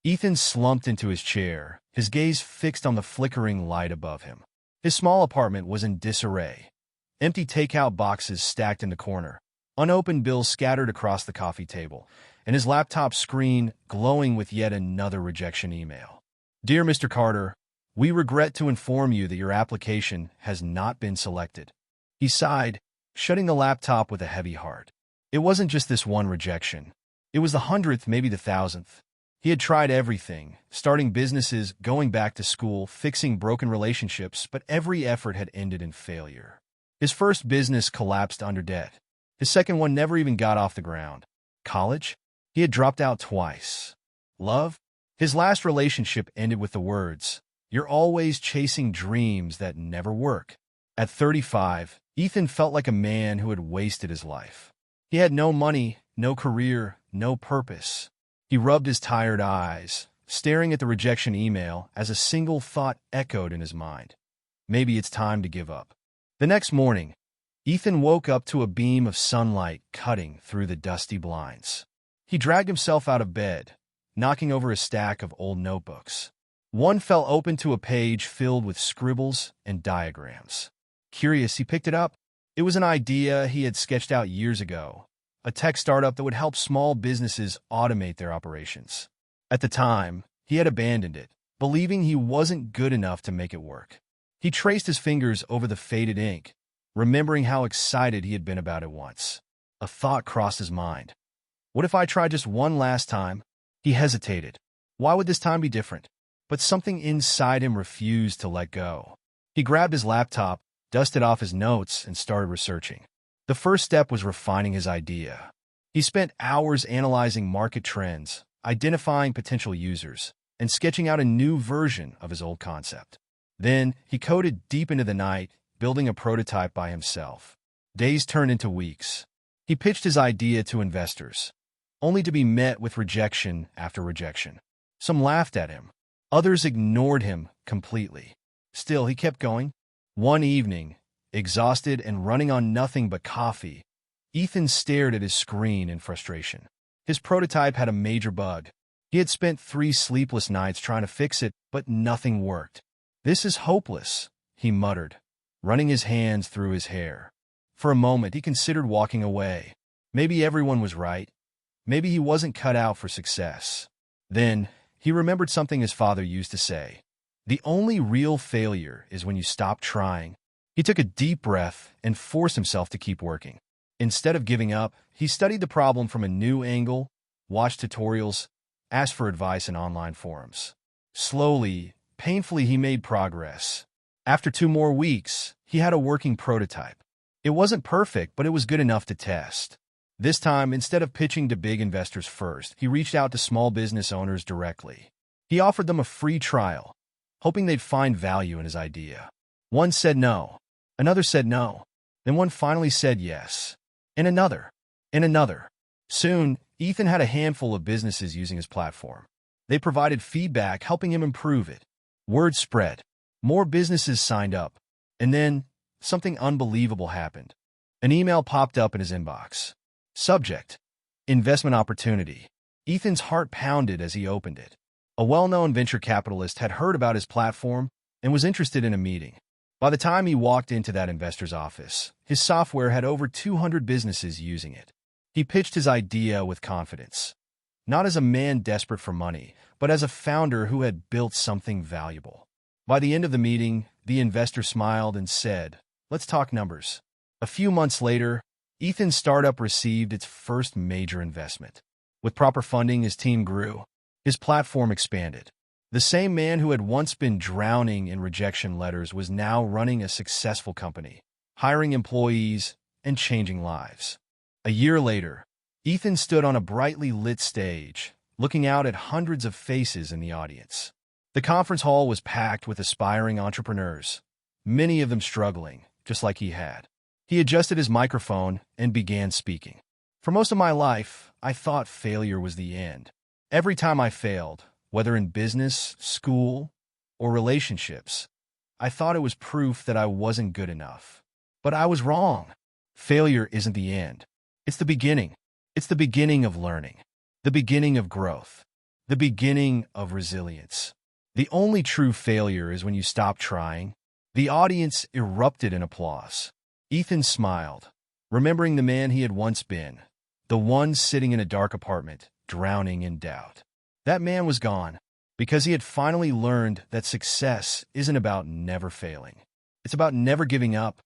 Ethan slumped into his chair, his gaze fixed on the flickering light above him. His small apartment was in disarray. Empty takeout boxes stacked in the corner, unopened bills scattered across the coffee table, and his laptop screen glowing with yet another rejection email. "Dear Mr. Carter, we regret to inform you that your application has not been selected." He sighed, shutting the laptop with a heavy heart. It wasn't just this one rejection. It was the 100th, maybe the 1,000th. He had tried everything, starting businesses, going back to school, fixing broken relationships, but every effort had ended in failure. His first business collapsed under debt. His second one never even got off the ground. College? He had dropped out twice. Love? His last relationship ended with the words, "You're always chasing dreams that never work." At 35, Ethan felt like a man who had wasted his life. He had no money, no career, no purpose. He rubbed his tired eyes, staring at the rejection email as a single thought echoed in his mind. Maybe it's time to give up. The next morning, Ethan woke up to a beam of sunlight cutting through the dusty blinds. He dragged himself out of bed, knocking over a stack of old notebooks. One fell open to a page filled with scribbles and diagrams. Curious, he picked it up. It was an idea he had sketched out years ago, a tech startup that would help small businesses automate their operations. At the time, he had abandoned it, believing he wasn't good enough to make it work. He traced his fingers over the faded ink, remembering how excited he had been about it once. A thought crossed his mind. What if I tried just one last time? He hesitated. Why would this time be different? But something inside him refused to let go. He grabbed his laptop, dusted off his notes, and started researching. The first step was refining his idea. He spent hours analyzing market trends, identifying potential users, and sketching out a new version of his old concept. Then, he coded deep into the night, building a prototype by himself. Days turned into weeks. He pitched his idea to investors, only to be met with rejection after rejection. Some laughed at him. Others ignored him completely. Still, he kept going. One evening, exhausted and running on nothing but coffee, Ethan stared at his screen in frustration. His prototype had a major bug. He had spent 3 sleepless nights trying to fix it, but nothing worked. "This is hopeless," he muttered, running his hands through his hair. For a moment, he considered walking away. Maybe everyone was right. Maybe he wasn't cut out for success. Then, he remembered something his father used to say. The only real failure is when you stop trying. He took a deep breath and forced himself to keep working. Instead of giving up, he studied the problem from a new angle, watched tutorials, asked for advice in online forums. Slowly, painfully, he made progress. After 2 more weeks, he had a working prototype. It wasn't perfect, but it was good enough to test. This time, instead of pitching to big investors first, he reached out to small business owners directly. He offered them a free trial, hoping they'd find value in his idea. One said no. Another said no. Then one finally said yes. And another. And another. Soon, Ethan had a handful of businesses using his platform. They provided feedback, helping him improve it. Word spread. More businesses signed up. And then, something unbelievable happened. An email popped up in his inbox. Subject: Investment Opportunity. Ethan's heart pounded as he opened it. A well-known venture capitalist had heard about his platform and was interested in a meeting. By the time he walked into that investor's office, his software had over 200 businesses using it. He pitched his idea with confidence, not as a man desperate for money, but as a founder who had built something valuable. By the end of the meeting, the investor smiled and said, "Let's talk numbers." A few months later, Ethan's startup received its first major investment. With proper funding, his team grew. His platform expanded. The same man who had once been drowning in rejection letters was now running a successful company, hiring employees and changing lives. A year later, Ethan stood on a brightly lit stage, looking out at hundreds of faces in the audience. The conference hall was packed with aspiring entrepreneurs, many of them struggling, just like he had. He adjusted his microphone and began speaking. "For most of my life, I thought failure was the end. Every time I failed, whether in business, school, or relationships, I thought it was proof that I wasn't good enough. But I was wrong. Failure isn't the end. It's the beginning. It's the beginning of learning, the beginning of growth. the beginning of resilience. The only true failure is when you stop trying. The audience erupted in applause. Ethan smiled, remembering the man he had once been, the one sitting in a dark apartment, drowning in doubt. That man was gone, because he had finally learned that success isn't about never failing. It's about never giving up,